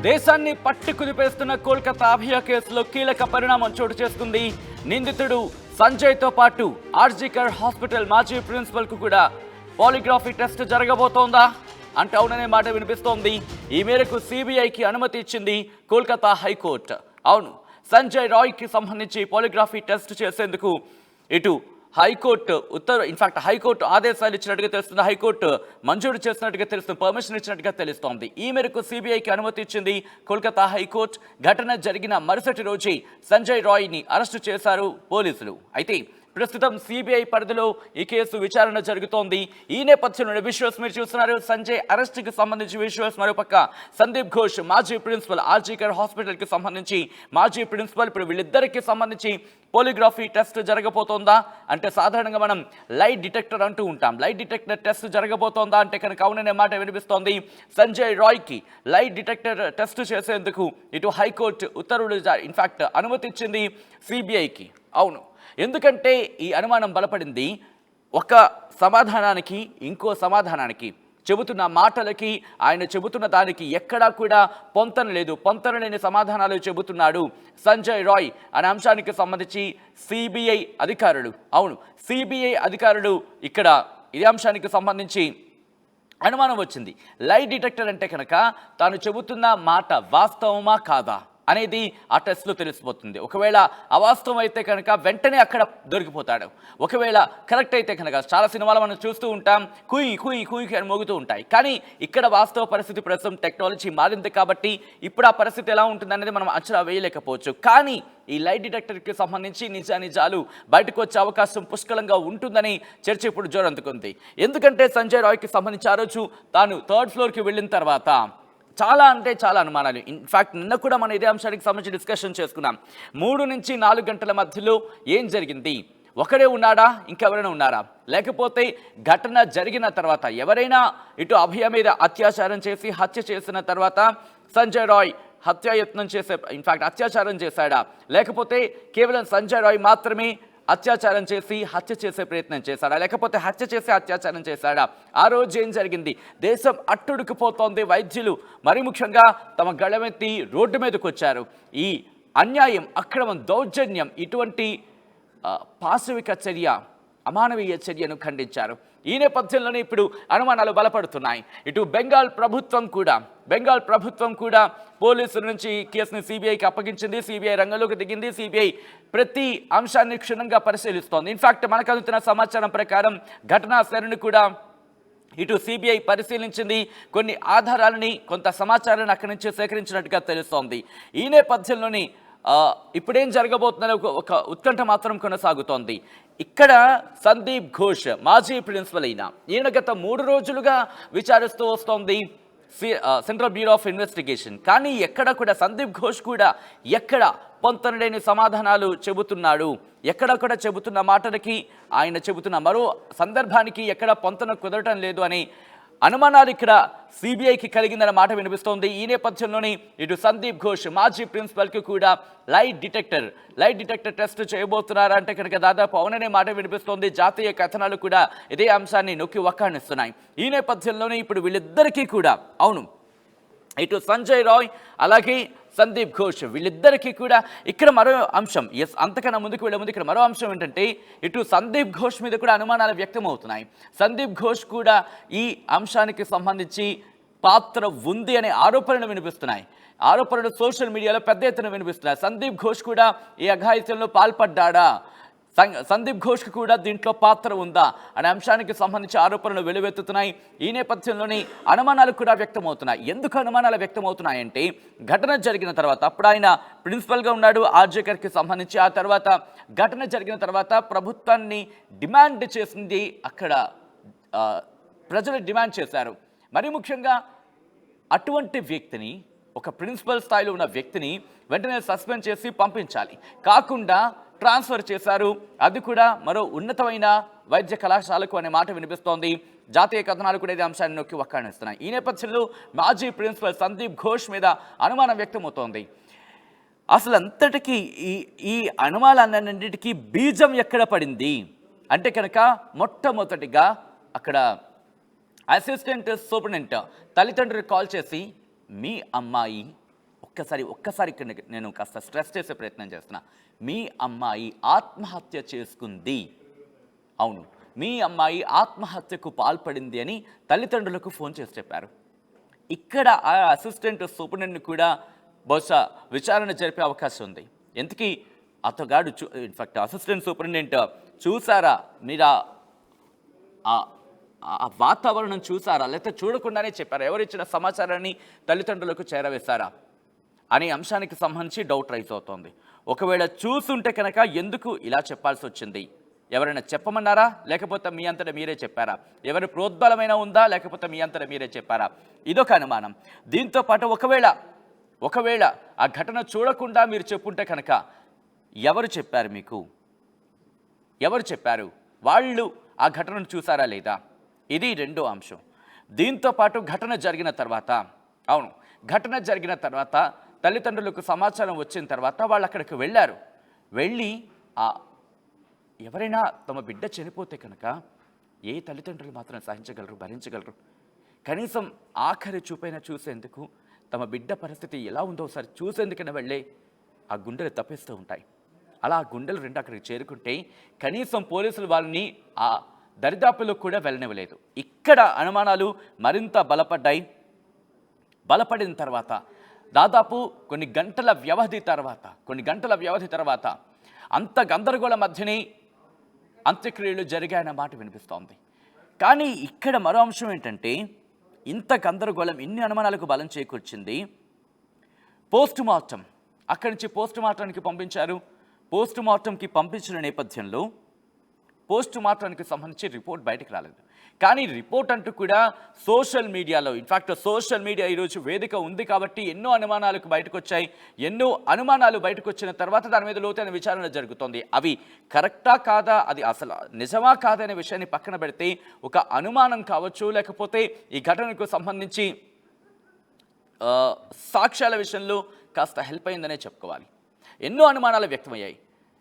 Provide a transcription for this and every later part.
దేశాన్ని పట్టి కుదిపేస్తున్న కోల్కతా అభయ కేసులో కీలక పరిణామం చోటు చేసుకుంది. నిందితుడు సంజయ్తో పాటు ఆర్జీకర్ హాస్పిటల్ మాజీ ప్రిన్సిపల్ కు కూడా పాలిగ్రఫీ టెస్ట్ జరగబోతోందా అంటే అవుననే మాట వినిపిస్తోంది. ఈ మేరకు సిబిఐకి అనుమతి ఇచ్చింది కోల్కతా హైకోర్టు. అవును, సంజయ్ రాయ్కి సంబంధించి పాలిగ్రఫీ టెస్ట్ చేసేందుకు ఇటు హైకోర్టు హైకోర్టు ఆదేశాలు ఇచ్చినట్టుగా తెలుస్తుంది. హైకోర్టు మంజూరు చేసినట్టుగా తెలుస్తుంది, పర్మిషన్ ఇచ్చినట్టుగా తెలుస్తోంది. ఈ మేరకు సిబిఐకి అనుమతి ఇచ్చింది కోల్కతా హైకోర్టు. ఘటన జరిగిన మరుసటి రోజే సంజయ్ రాయ్ని అరెస్టు చేశారు పోలీసులు. అయితే ప్రస్తుతం సిబిఐ పరిధిలో ఈ కేసు విచారణ జరుగుతోంది. ఈ నేపథ్యంలో విజువల్స్ మీరు చూస్తున్నారు. సంజయ్ అరెస్ట్కి సంబంధించి విజువల్స్. మరోపక్క సందీప్ ఘోష్ మాజీ ప్రిన్సిపల్ ఆర్జీకర్ హాస్పిటల్కి సంబంధించి మాజీ ప్రిన్సిపల్, ఇప్పుడు వీళ్ళిద్దరికి సంబంధించి పాలిగ్రఫీ టెస్ట్ జరగబోతోందా అంటే సాధారణంగా మనం లైట్ డిటెక్టర్ అంటూ ఉంటాం. లైట్ డిటెక్టర్ టెస్ట్ జరగబోతోందా అంటే కనుక అవుననే మాట వినిపిస్తోంది. సంజయ్ రాయ్కి లైట్ డిటెక్టర్ టెస్ట్ చేసేందుకు ఇటు హైకోర్టు ఉత్తర్వులు అనుమతి ఇచ్చింది సిబిఐకి. అవును, ఎందుకంటే ఈ అనుమానం బలపడింది. ఒక సమాధానానికి ఇంకో సమాధానానికి, చెబుతున్న మాటలకి ఆయన చెబుతున్న దానికి ఎక్కడా కూడా పొంతన లేదు. పొంతన లేని సమాధానాలు చెబుతున్నాడు సంజయ్ రాయ్ అనే అంశానికి సంబంధించి సిబిఐ అధికారులు. అవును, సిబిఐ అధికారులు ఇక్కడ ఈ అంశానికి సంబంధించి అనుమానం వచ్చింది. లైట్ డిటెక్టర్ అంటే కనుక తాను చెబుతున్న మాట వాస్తవమా కాదా అనేది ఆ టెస్ట్లో తెలిసిపోతుంది. ఒకవేళ అవాస్తవం అయితే కనుక వెంటనే అక్కడ దొరికిపోతాడు. ఒకవేళ కరెక్ట్ అయితే కనుక చాలా సినిమాలు మనం చూస్తూ ఉంటాం, కుయ్ కుయ్ కుయ్ అని మోగుతూ ఉంటాయి. కానీ ఇక్కడ వాస్తవ పరిస్థితి ప్రస్తుతం టెక్నాలజీ మారింది కాబట్టి ఇప్పుడు ఆ పరిస్థితి ఎలా ఉంటుందనేది మనం అంచనా వేయలేకపోవచ్చు. కానీ ఈ లైట్ డిటెక్టర్కి సంబంధించి నిజాలు బయటకు వచ్చే అవకాశం పుష్కలంగా ఉంటుందని చర్చ ఇప్పుడు జోరందుకుంది. ఎందుకంటే సంజయ్ రాయ్కి సంబంధించి ఆ రోజు తాను 3rd ఫ్లోర్కి వెళ్ళిన తర్వాత చాలా అనుమానాలు. నిన్న కూడా మనం ఇదే అంశానికి సంబంధించి డిస్కషన్ చేసుకున్నాం. 3 నుంచి 4 గంటల మధ్యలో ఏం జరిగింది? ఒకడే ఉన్నాడా, ఇంకెవరైనా ఉన్నారా? లేకపోతే ఘటన జరిగిన తర్వాత ఎవరైనా ఇటు అభయ మీద అత్యాచారం చేసి హత్య చేసిన తర్వాత సంజయ్ రాయ్ అత్యాచారం చేశాడా? లేకపోతే కేవలం సంజయ్ రాయ్ మాత్రమే అత్యాచారం చేసి హత్య చేసే ప్రయత్నం చేశాడా? లేకపోతే హత్య చేసి అత్యాచారం చేశాడా? ఆ రోజు ఏం జరిగింది? దేశం అట్టుడుకుపోతోంది. వైద్యులు మరీ ముఖ్యంగా తమ గళమెత్తి రోడ్డు మీదకి వచ్చారు. ఈ అన్యాయం, అక్రమం, దౌర్జన్యం, ఇటువంటి పాశవిక చర్య, అమానవీయ చర్యను ఖండించారు. ఈ నేపథ్యంలోనే ఇప్పుడు అనుమానాలు బలపడుతున్నాయి. ఇటు బెంగాల్ ప్రభుత్వం కూడా పోలీసుల నుంచి కేసుని సిబిఐకి అప్పగించింది. సిబిఐ రంగంలోకి దిగింది. సిబిఐ ప్రతి అంశాన్ని క్షుణ్ణంగా పరిశీలిస్తోంది. మనకు అందుతున్న సమాచారం ప్రకారం ఘటనా స్థలాన్ని కూడా ఇటు సిబిఐ పరిశీలించింది. కొన్ని ఆధారాలని, కొంత సమాచారాన్ని అక్కడి నుంచి సేకరించినట్టుగా తెలుస్తోంది. ఈ నేపథ్యంలోని ఇప్పుడేం జరగబోతుందని ఒక ఉత్కంఠ మాత్రం కొనసాగుతోంది. ఇక్కడ సందీప్ ఘోష్ మాజీ ప్రిన్సిపల్ ఈయన గత 3 రోజులుగా విచారిస్తూ వస్తోంది సెంట్రల్ బ్యూరో ఆఫ్ ఇన్వెస్టిగేషన్. కానీ ఎక్కడ కూడా సందీప్ ఘోష్ కూడా ఎక్కడ పొంతనలేని సమాధానాలు చెబుతున్నాడు. ఎక్కడ కూడా చెబుతున్న మాటలకి ఆయన చెబుతున్న మరో సందర్భానికి ఎక్కడ పొంతన కుదరటం లేదు అని అనుమానాలు ఇక్కడ సిబిఐకి కలిగిందన్న మాట వినిపిస్తోంది. ఈ నేపథ్యంలోనే ఇటు సందీప్ ఘోష్ మాజీ ప్రిన్సిపల్కి కూడా లైట్ డిటెక్టర్ టెస్ట్ చేయబోతున్నారంటే కనుక దాదాపు అవుననే మాట వినిపిస్తోంది. జాతీయ కథనాలు కూడా ఇదే అంశాన్ని నొక్కి వక్కాణిస్తున్నాయి. ఈ నేపథ్యంలోనే ఇప్పుడు వీళ్ళిద్దరికీ కూడా అవును, ఇటు సంజయ్ రాయ్ అలాగే సందీప్ ఘోష్ వీళ్ళిద్దరికీ కూడా ఇక్కడ మరో అంశం, అంతకన్నా ముందుకు వెళ్ళే ముందు ఇక్కడ మరో అంశం ఏంటంటే ఇటు సందీప్ ఘోష్ మీద కూడా అనుమానాలు వ్యక్తం అవుతున్నాయి. సందీప్ ఘోష్ కూడా ఈ అంశానికి సంబంధించి పాత్ర ఉంది అనే ఆరోపణలు వినిపిస్తున్నాయి. ఆరోపణలు సోషల్ మీడియాలో పెద్ద ఎత్తున వినిపిస్తున్నాయి. సందీప్ ఘోష్ కూడా ఈ అఘాయిత్యంలో పాల్పడ్డా, సందీప్ ఘోష్కి కూడా దీంట్లో పాత్ర ఉందా అనే అంశానికి సంబంధించి ఆరోపణలు వెలువెత్తుతున్నాయి. ఈ నేపథ్యంలోనే అనుమానాలు కూడా వ్యక్తమవుతున్నాయి. ఎందుకు అనుమానాలు వ్యక్తమవుతున్నాయంటే ఘటన జరిగిన తర్వాత, అప్పుడు ఆయన ప్రిన్సిపల్గా ఉన్నాడు ఆర్జీకర్కి సంబంధించి. ఆ తర్వాత ఘటన జరిగిన తర్వాత ప్రభుత్వాన్ని డిమాండ్ చేసింది, అక్కడ ప్రజలు డిమాండ్ చేశారు. మరీ ముఖ్యంగా అటువంటి వ్యక్తిని, ఒక ప్రిన్సిపల్ స్థాయిలో ఉన్న వ్యక్తిని వెంటనే సస్పెండ్ చేసి పంపించాలి, కాకుండా ట్రాన్స్ఫర్ చేశారు. అది కూడా మరో ఉన్నతమైన వైద్య కళాశాలకు అనే మాట వినిపిస్తోంది. జాతీయ కథనాలు కూడా ఇదే అంశాన్ని నొక్కి వక్కాణిస్తున్నాయి. ఈ నేపథ్యంలో మాజీ ప్రిన్సిపల్ సందీప్ ఘోష్ మీద అనుమానం వ్యక్తమవుతోంది. అసలు అంతటికీ ఈ అనుమానాలన్నింటికీ బీజం ఎక్కడ పడింది అంటే కనుక మొట్టమొదటిగా అక్కడ అసిస్టెంట్ సూపరింటెండెంట్ తల్లిదండ్రులకు కాల్ చేసి మీ అమ్మాయి ఒక్కసారి ఇక్కడ నేను కాస్త స్ట్రెస్ చేసే ప్రయత్నం చేస్తున్నా. మీ అమ్మాయి ఆత్మహత్య చేసుకుంది, అవును, మీ అమ్మాయి ఆత్మహత్యకు పాల్పడింది అని తల్లిదండ్రులకు ఫోన్ చేసి చెప్పారు. ఇక్కడ ఆ అసిస్టెంట్ సూపరింటెండెంట్ కూడా బహుశా విచారణ జరిపే అవకాశం ఉంది. ఎందుకీ అతగాడు ఇన్ఫాక్ట్ అసిస్టెంట్ సూపరింటెండెంట్ చూసారా, మీరు ఆ వాతావరణం చూసారా, లేకపోతే చూడకుండానే చెప్పారా, ఎవరిచ్చిన సమాచారాన్ని తల్లిదండ్రులకు చేరవేశారా అనే అంశానికి సంబంధించి డౌట్ రైజ్ అవుతోంది. ఒకవేళ చూసుంటే కనుక ఎందుకు ఇలా చెప్పాల్సి వచ్చింది? ఎవరైనా చెప్పమన్నారా, లేకపోతే మీ అంతటా మీరే చెప్పారా? ఎవరి ప్రోద్బలమైనా ఉందా, లేకపోతే మీ అంతటా మీరే చెప్పారా? ఇదొక అనుమానం. దీంతో పాటు ఒకవేళ ఆ ఘటన చూడకుండా మీరు చెప్పుంటే కనుక ఎవరు చెప్పారు మీకు? ఎవరు చెప్పారు? వాళ్ళు ఆ ఘటనను చూసారా లేదా? ఇది రెండో అంశం. దీంతో పాటు ఘటన జరిగిన తర్వాత తల్లిదండ్రులకు సమాచారం వచ్చిన తర్వాత వాళ్ళు అక్కడికి వెళ్ళి ఎవరైనా తమ బిడ్డ చనిపోతే కనుక ఏ తల్లిదండ్రులు మాత్రం సహించగలరు, భరించగలరు? కనీసం ఆఖరి చూపైనా చూసేందుకు, తమ బిడ్డ పరిస్థితి ఎలా ఉందో ఒకసారి చూసేందుకైనా వెళ్ళే ఆ గుండెలు తప్పిస్తూ ఉంటాయి. అలా ఆ గుండెలు రెండు అక్కడికి చేరుకుంటే కనీసం పోలీసులు వాళ్ళని ఆ దరిదాపులో కూడా వెళ్ళనివ్వలేదు. ఇక్కడ అనుమానాలు మరింత బలపడిన తర్వాత దాదాపు కొన్ని గంటల వ్యవధి తర్వాత అంత గందరగోళ మధ్యనే అంత్యక్రియలు జరిగాయన్న మాట వినిపిస్తోంది. కానీ ఇక్కడ మరో అంశం ఏంటంటే, ఇంత గందరగోళం, ఇన్ని అనుమానాలకు బలం చేకూర్చింది పోస్ట్ మార్టం. అక్కడి నుంచి పోస్ట్ మార్టానికి పంపించారు. పోస్ట్ మార్టంకి పంపించిన నేపథ్యంలో పోస్ట్ మార్టానికి సంబంధించి రిపోర్ట్ బయటకు రాలేదు. కానీ రిపోర్ట్ అంటూ కూడా సోషల్ మీడియాలో, ఇన్ఫాక్ట్ సోషల్ మీడియా ఈరోజు వేదిక ఉంది కాబట్టి ఎన్నో అనుమానాలు బయటకు వచ్చిన తర్వాత దాని మీద లోతైన విచారణ జరుగుతోంది. అవి కరెక్టా కాదా, అది అసలు నిజమా కాదా అనే విషయాన్ని పక్కన పెడితే ఒక అనుమానం కావచ్చు, లేకపోతే ఈ ఘటనకు సంబంధించి సాక్ష్యాల విషయంలో కాస్త హెల్ప్ అయిందనే చెప్పుకోవాలి. ఎన్నో అనుమానాలు వ్యక్తమయ్యాయి.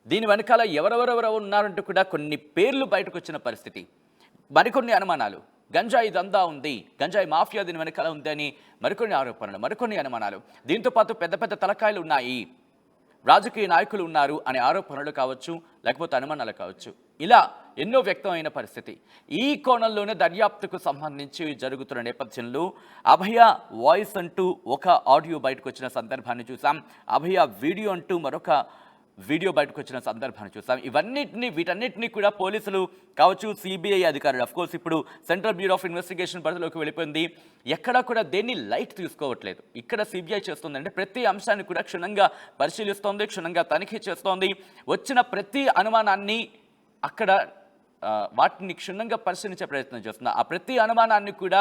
దీని వెనకాల ఎవరెవరెవరో ఉన్నారంటూ కూడా కొన్ని పేర్లు బయటకు వచ్చిన పరిస్థితి, మరికొన్ని అనుమానాలు. గంజాయి దందా ఉంది, గంజాయి మాఫియా దీని వెనకాల ఉంది అని మరికొన్ని ఆరోపణలు, మరికొన్ని అనుమానాలు. దీంతో పాటు పెద్ద పెద్ద తలకాయలు ఉన్నాయి, రాజకీయ నాయకులు ఉన్నారు అనే ఆరోపణలు కావచ్చు, లేకపోతే అనుమానాలు కావచ్చు. ఇలా ఎన్నో వ్యక్తమైన పరిస్థితి. ఈ కోణంలోనే దర్యాప్తుకు సంబంధించి జరుగుతున్న నేపథ్యంలో అభయ వాయిస్ అంటూ ఒక ఆడియో బయటకు వచ్చిన సందర్భాన్ని చూసాం, అభయ వీడియో అంటూ మరొక వీడియో బయటకు వచ్చిన సందర్భాన్ని చూసాం. వీటన్నిటినీ కూడా పోలీసులు కావచ్చు, సిబిఐ అధికారులు, అఫ్కోర్స్ ఇప్పుడు సెంట్రల్ బ్యూరో ఆఫ్ ఇన్వెస్టిగేషన్ పరిధిలోకి వెళ్ళిపోయింది. ఎక్కడా కూడా దేన్ని లైట్ తీసుకోవట్లేదు. ఇక్కడ సిబిఐ చేస్తుందంటే ప్రతి అంశాన్ని కూడా క్షుణ్ణంగా పరిశీలిస్తోంది, క్షుణ్ణంగా తనిఖీ చేస్తోంది. వచ్చిన ప్రతి అనుమానాన్ని అక్కడ వాటిని క్షుణ్ణంగా పరిశీలించే ప్రయత్నం చేస్తుంది. ఆ ప్రతి అనుమానాన్ని కూడా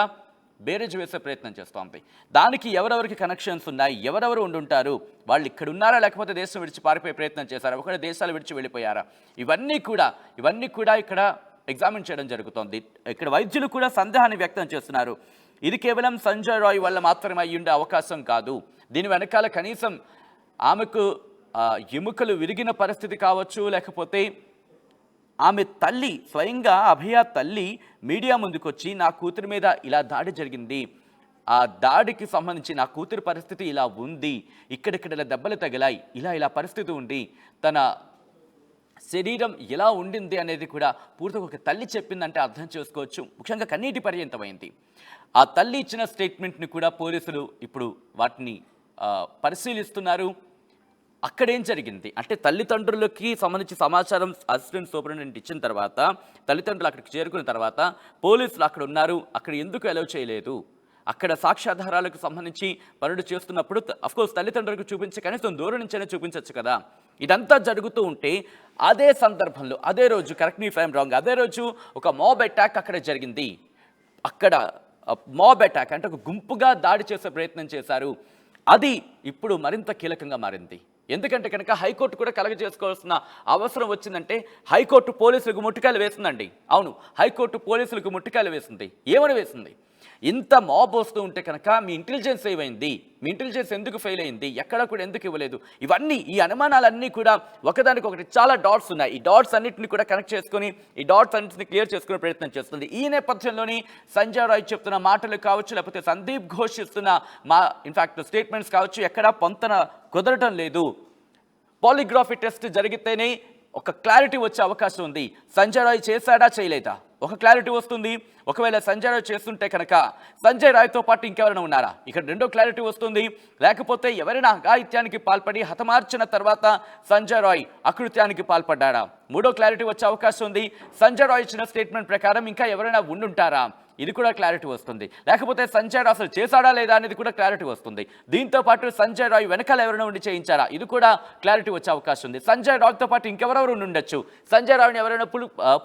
బేరేజ్ వేసే ప్రయత్నం చేస్తోంది. దానికి ఎవరెవరికి కనెక్షన్స్ ఉన్నాయి, ఎవరెవరు ఉండుంటారు, వాళ్ళు ఇక్కడ ఉన్నారా, లేకపోతే దేశం విడిచి పారిపోయే ప్రయత్నం చేశారా, ఒకవేళ దేశాలు విడిచి వెళ్ళిపోయారా, ఇవన్నీ కూడా ఇక్కడ ఎగ్జామిన్ చేయడం జరుగుతోంది. ఇక్కడ వైద్యులు కూడా సందేహాన్ని వ్యక్తం చేస్తున్నారు. ఇది కేవలం సంజయ్ రాయ్ వల్ల మాత్రమే అయ్యి ఉండే అవకాశం కాదు. దీని వెనకాల కనీసం ఆమెకు ఎముకలు విరిగిన పరిస్థితి కావచ్చు, లేకపోతే ఆమె తల్లి, స్వయంగా అభయ తల్లి మీడియా ముందుకొచ్చి నా కూతురి మీద ఇలా దాడి జరిగింది, ఆ దాడికి సంబంధించి నా కూతురి పరిస్థితి ఇలా ఉంది, ఇక్కడిక్కడ ఇలా దెబ్బలు తగిలాయి, ఇలా పరిస్థితి ఉంది, తన శరీరం ఎలా ఉండింది అనేది కూడా పూర్తిగా ఒక తల్లి చెప్పిందంటే అర్థం చేసుకోవచ్చు. ముఖ్యంగా కన్నీటి పర్యంతమైంది. ఆ తల్లి ఇచ్చిన స్టేట్మెంట్ని కూడా పోలీసులు ఇప్పుడు వాటిని పరిశీలిస్తున్నారు. అక్కడేం జరిగింది అంటే, తల్లిదండ్రులకి సంబంధించి సమాచారం అసిస్టెంట్ సూపరింటెండెంట్ ఇచ్చిన తర్వాత, తల్లిదండ్రులు అక్కడికి చేరుకున్న తర్వాత పోలీసులు అక్కడ ఉన్నారు, అక్కడ ఎందుకు అలౌ చేయలేదు, అక్కడ సాక్ష్యాధారాలకు సంబంధించి పనులు చేస్తున్నప్పుడు అఫ్కోర్స్ తల్లిదండ్రులకు చూపించే కనీసం దూరం నుంచైనా చూపించవచ్చు కదా. ఇదంతా జరుగుతూ ఉంటే అదే సందర్భంలో, అదే రోజు, correct me if I'm wrong, అదే రోజు ఒక మాబ్ అటాక్ అక్కడ జరిగింది. అక్కడ మాబ్ అటాక్ అంటే ఒక గుంపుగా దాడి చేసే ప్రయత్నం చేశారు. అది ఇప్పుడు మరింత కీలకంగా మారింది. ఎందుకంటే కనుక హైకోర్టు కూడా కలగజేసుకోవాల్సిన అవసరం వచ్చిందంటే, హైకోర్టు పోలీసులకు ముట్టికాయలు వేసిందండి. అవును, హైకోర్టు పోలీసులకు ముట్టికాయలు వేసింది. ఏమని వేసింది? ఇంత మాబ్ వస్తూ ఉంటే కనుక మీ ఇంటెలిజెన్స్ ఏమైంది, మీ ఇంటెలిజెన్స్ ఎందుకు ఫెయిల్ అయింది, ఎక్కడ కూడా ఎందుకు ఇవ్వలేదు, ఇవన్నీ ఈ అనుమానాలన్నీ కూడా ఒకదానికొకటి చాలా డాట్స్ ఉన్నాయి. ఈ డాట్స్ అన్నింటిని కూడా కనెక్ట్ చేసుకుని ఈ డాట్స్ అన్నింటిని క్లియర్ చేసుకునే ప్రయత్నం చేస్తుంది. ఈ నేపథ్యంలోని సంజయ్ రాయ్ చెప్తున్న మాటలు కావచ్చు, లేకపోతే సందీప్ ఘోష్ ఇస్తున్న ఇన్ఫాక్ట్ స్టేట్మెంట్స్ కావచ్చు, ఎక్కడా పొంతన కుదరటం లేదు. పాలిగ్రఫీ టెస్ట్ జరిగితేనే ఒక క్లారిటీ వచ్చే అవకాశం ఉంది. సంజయ్ రాయ్ చేశాడా చేయలేదా ఒక క్లారిటీ వస్తుంది. ఒకవేళ సంజయ్ రాయ్ చేస్తుంటే కనుక సంజయ్ రాయ్తో పాటు ఇంకెవరైనా ఉన్నారా, ఇక్కడ రెండో క్లారిటీ వస్తుంది. లేకపోతే ఎవరైనా అఘాయిత్యానికి పాల్పడి హతమార్చిన తర్వాత సంజయ్ రాయ్ అకృత్యానికి పాల్పడ్డారా, మూడో క్లారిటీ వచ్చే అవకాశం ఉంది. సంజయ్ రాయ్ ఇచ్చిన స్టేట్మెంట్ ప్రకారం ఇంకా ఎవరైనా ఉండుంటారా, ఇది కూడా క్లారిటీ వస్తుంది. లేకపోతే సంజయ్ రాయ్ అసలు చేశాడా లేదా అనేది కూడా క్లారిటీ వస్తుంది. దీంతో పాటు సంజయ్ రాయ్ వెనకాల ఎవరైనా ఉండి చేయించారా, ఇది కూడా క్లారిటీ వచ్చే అవకాశం ఉంది. సంజయ్ రాయ్తో పాటు ఇంకెవరెవరు ఉండొచ్చు, సంజయ్ రాయ్ని ఎవరైనా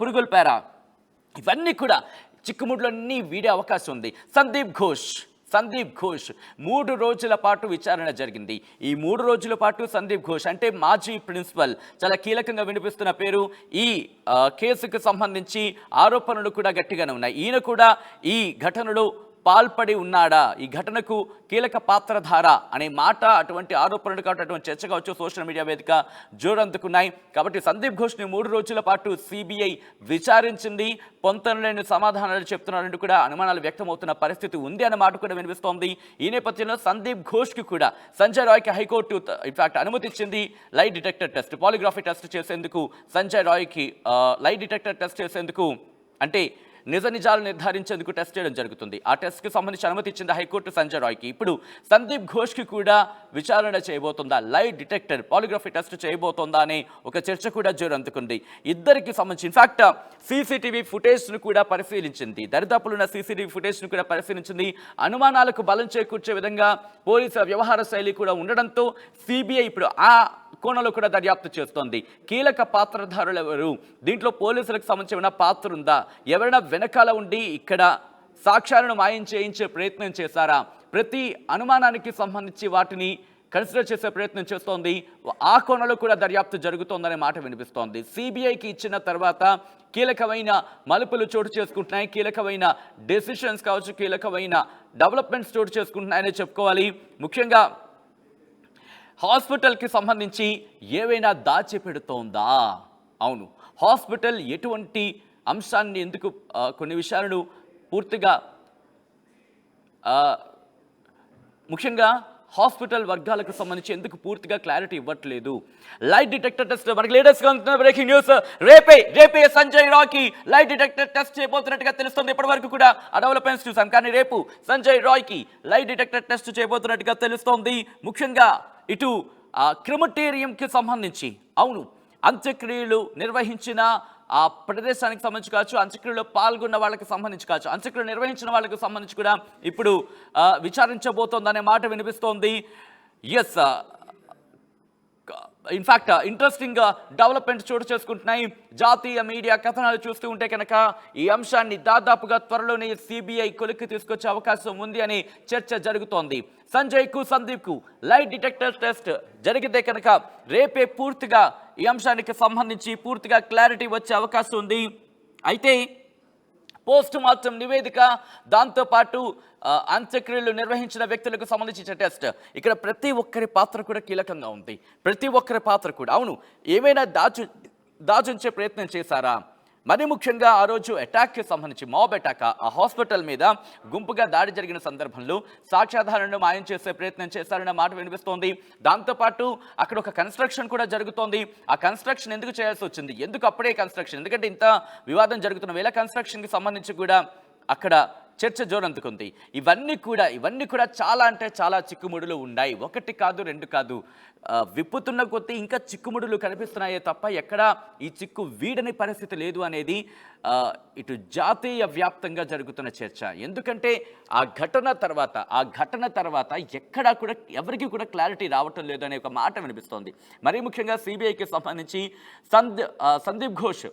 పురుగుల్పారా, ఇవన్నీ కూడా చిక్కుముడ్లన్నీ వీడే అవకాశం ఉంది. సందీప్ ఘోష్ 3 రోజుల పాటు విచారణ జరిగింది. ఈ 3 రోజుల పాటు సందీప్ ఘోష్ అంటే మాజీ ప్రిన్సిపల్, చాలా కీలకంగా వినిపిస్తున్న పేరు. ఈ కేసుకు సంబంధించి ఆరోపణలు కూడా గట్టిగానే ఉన్నాయి. ఈయన కూడా ఈ ఘటనలో పాల్పడి ఉన్నాడా, ఈ ఘటనకు కీలక పాత్రధార అనే మాట, అటువంటి ఆరోపణలు కావచ్చు, అటువంటి చర్చ కావచ్చు, సోషల్ మీడియా వేదిక జోరందుకున్నాయి. కాబట్టి సందీప్ ఘోష్ని 3 రోజుల పాటు సిబిఐ విచారించింది. పొంతనలేని సమాధానాలు చెప్తున్నారంటూ కూడా అనుమానాలు వ్యక్తమవుతున్న పరిస్థితి ఉంది అన్న మాట కూడా వినిపిస్తోంది. ఈ నేపథ్యంలో సందీప్ ఘోష్కి కూడా సంజయ్ రాయ్కి హైకోర్టు ఇన్ఫాక్ట్ అనుమతి ఇచ్చింది lie detector test, polygraphy test చేసేందుకు. సంజయ్ రాయ్కి లై డిటెక్టర్ టెస్ట్ చేసేందుకు అంటే నిజ నిజాలు నిర్ధారించేందుకు టెస్ట్ చేయడం జరుగుతుంది. ఆ టెస్ట్కి సంబంధించి అనుమతి ఇచ్చింది హైకోర్టు సంజయ్ రాయ్కి. ఇప్పుడు సందీప్ ఘోష్కి కూడా విచారణ చేయబోతుందా, లై డిటెక్టర్ పాలిగ్రఫీ టెస్ట్ చేయబోతోందా అనే ఒక చర్చ కూడా జోరందుకుంది. ఇద్దరికి సంబంధించి ఇన్ఫాక్ట్ సీసీటీవీ ఫుటేజ్ను కూడా పరిశీలించింది, దరిదాపులు ఉన్న సీసీటీవీ ఫుటేజ్ను కూడా పరిశీలించింది. అనుమానాలకు బలం చేకూర్చే విధంగా పోలీసుల వ్యవహార శైలి కూడా ఉండడంతో సిబిఐ ఇప్పుడు ఆ కోణంలో కూడా దర్యాప్తు చేస్తోంది. కీలక పాత్రధారులు ఎవరు, దీంట్లో పోలీసులకు సంబంధించిన పాత్ర ఉందా, ఎవరైనా వెనకాల ఉండి ఇక్కడ సాక్ష్యాలను మాయం చేయించే ప్రయత్నం చేశారా, ప్రతి అనుమానానికి సంబంధించి వాటిని కన్సిడర్ చేసే ప్రయత్నం చేస్తోంది. ఆ కోణంలో కూడా దర్యాప్తు జరుగుతోందనే మాట వినిపిస్తోంది. సిబిఐకి ఇచ్చిన తర్వాత కీలకమైన మలుపులు చోటు చేసుకుంటున్నాయి, కీలకమైన డెసిషన్స్ కావచ్చు, కీలకమైన డెవలప్మెంట్స్ చోటు చేసుకుంటున్నాయని చెప్పుకోవాలి. ముఖ్యంగా హాస్పిటల్కి సంబంధించి ఏవైనా దాచిపెడుతోందా, అవును హాస్పిటల్ ఎటువంటి అంశాన్ని ఎందుకు కొన్ని విషయాలను పూర్తిగా ముఖ్యంగా హాస్పిటల్ వర్గాలకు సంబంధించి ఎందుకు పూర్తిగా క్లారిటీ ఇవ్వట్లేదు. లైట్ డిటెక్టర్ టెస్ట్ మనకి లేటెస్ట్ గా బ్రేకింగ్ న్యూస్, రేపే సంజయ్ రాయ్కి లైట్ డిటెక్టర్ టెస్ట్ చేయబోతున్నట్టుగా తెలుస్తుంది. ఇప్పటి వరకు కూడా ఆ డెవలప్మెంట్స్ చూసాం, కానీ రేపు సంజయ్ రాయ్కి లైట్ డిటెక్టర్ టెస్ట్ చేయబోతున్నట్టుగా తెలుస్తోంది. ముఖ్యంగా ఇటు క్రిమటేరియంకి సంబంధించి, అవును అంత్యక్రియలు నిర్వహించిన ఆ ప్రదేశానికి సంబంధించి కావచ్చు, అంత్యక్రియలో పాల్గొన్న వాళ్ళకి సంబంధించి కావచ్చు, అంత్యక్రియలు నిర్వహించిన వాళ్ళకి సంబంధించి కూడా ఇప్పుడు విచారించబోతోందనే మాట వినిపిస్తోంది. ఎస్, ఇన్ఫాక్ట్ ఇంట్రెస్టింగ్ డెవలప్మెంట్ చోటు చేసుకుంటున్నాయి. జాతీయ మీడియా కథనాలు చూస్తూ ఉంటే కనుక ఈ అంశాన్ని దాదాపుగా త్వరలోనే సిబిఐ కొలిక్కి తీసుకొచ్చే అవకాశం ఉంది అనే చర్చ జరుగుతోంది. సందీప్కు లైట్ డిటెక్టర్ టెస్ట్ జరిగితే కనుక రేపే పూర్తిగా ఈ అంశానికి సంబంధించి పూర్తిగా క్లారిటీ వచ్చే అవకాశం ఉంది. అయితే పోస్ట్ మార్టం నివేదిక, దాంతోపాటు అంత్యక్రియలు నిర్వహించిన వ్యక్తులకు సంబంధించిన టెస్ట్, ఇక్కడ ప్రతి ఒక్కరి పాత్ర కూడా కీలకంగా ఉంది. ప్రతి ఒక్కరి పాత్ర కూడా, అవును ఏమైనా దాచుంచే ప్రయత్నం చేశారా, మరి ముఖ్యంగా ఆ రోజు అటాక్కి సంబంధించి మాబ్ అటాక్, ఆ హాస్పిటల్ మీద గుంపుగా దాడి జరిగిన సందర్భంలో సాక్ష్యాధారాలను మాయం చేసే ప్రయత్నం చేశారన్న మాట వినిపిస్తోంది. దాంతోపాటు అక్కడ ఒక కన్స్ట్రక్షన్ కూడా జరుగుతోంది. ఆ కన్స్ట్రక్షన్ ఎందుకు చేయాల్సి వచ్చింది, ఎందుకు అప్పుడే కన్స్ట్రక్షన్, ఎందుకంటే ఇంత వివాదం జరుగుతున్న వేళ కన్స్ట్రక్షన్కి సంబంధించి కూడా అక్కడ చర్చ జోరందుకుంది. ఇవన్నీ కూడా చాలా అంటే చాలా చిక్కుముడులు ఉన్నాయి. ఒకటి కాదు, రెండు కాదు, విప్పుతున్న కొద్దీ ఇంకా చిక్కుముడులు కనిపిస్తున్నాయే తప్ప ఎక్కడా ఈ చిక్కు వీడని పరిస్థితి లేదు అనేది ఇటు జాతీయ వ్యాప్తంగా జరుగుతున్న చర్చ. ఎందుకంటే ఆ ఘటన తర్వాత ఎక్కడా కూడా ఎవరికి కూడా క్లారిటీ రావటం లేదు అనే ఒక మాట వినిపిస్తోంది. మరీ ముఖ్యంగా సిబిఐకి సంబంధించి సందీప్ ఘోష్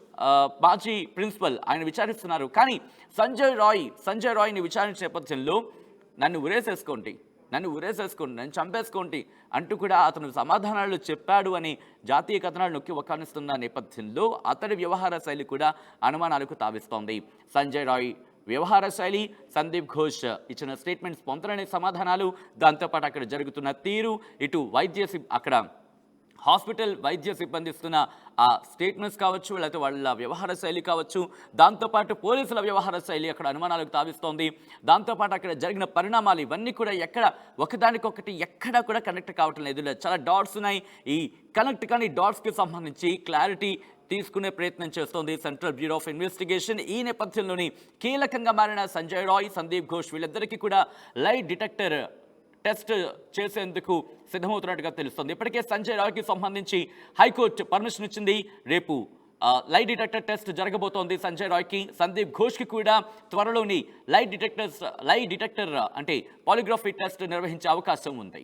మాజీ ప్రిన్సిపల్, ఆయన విచారిస్తున్నారు. కానీ సంజయ్ రాయ్ని విచారించే నేపథ్యంలో నన్ను ఉరేసేసుకోండి, నన్ను చంపేసుకోండి అంటూ కూడా అతను సమాధానాలు చెప్పాడు అని జాతీయ కథనాలు నొక్కి వక్కానిస్తున్న నేపథ్యంలో అతడి వ్యవహార శైలి కూడా అనుమానాలకు తావిస్తోంది. సంజయ్ రాయ్ వ్యవహార శైలి, సందీప్ ఘోష్ ఇచ్చిన స్టేట్మెంట్స్ పొందలేని సమాధానాలు, దాంతోపాటు అక్కడ జరుగుతున్న తీరు, ఇటు అక్కడ హాస్పిటల్ వైద్య సిబ్బంది ఇస్తున్న ఆ స్టేట్మెంట్స్ కావచ్చు, లేకపోతే వాళ్ళ వ్యవహార శైలి కావచ్చు, దాంతోపాటు పోలీసుల వ్యవహార శైలి అక్కడ అనుమానాలకు తావిస్తోంది. దాంతోపాటు అక్కడ జరిగిన పరిణామాలు ఇవన్నీ కూడా ఒకదానికొకటి ఎక్కడా కూడా కనెక్ట్ కావటం లేదు. చాలా డాట్స్ ఉన్నాయి. ఈ కనెక్ట్ కానీ డాట్స్కి సంబంధించి క్లారిటీ తీసుకునే ప్రయత్నం చేస్తోంది సెంట్రల్ బ్యూరో ఆఫ్ ఇన్వెస్టిగేషన్. ఈ నేపథ్యంలోని కీలకంగా మారిన సంజయ్ రాయ్, సందీప్ ఘోష్ వీళ్ళిద్దరికీ కూడా లై డిటెక్టర్ టెస్ట్ చేసేందుకు సిద్ధమవుతున్నట్టుగా తెలుస్తుంది. ఇప్పటికే సంజయ్ రాయ్కి సంబంధించి హైకోర్టు పర్మిషన్ ఇచ్చింది. రేపు లై డిటెక్టర్ టెస్ట్ జరగబోతోంది సంజయ్ రాయ్కి. సందీప్ ఘోష్కి కూడా త్వరలోని లై డిటెక్టర్ అంటే పాలిగ్రఫీ టెస్ట్ నిర్వహించే అవకాశం ఉంది.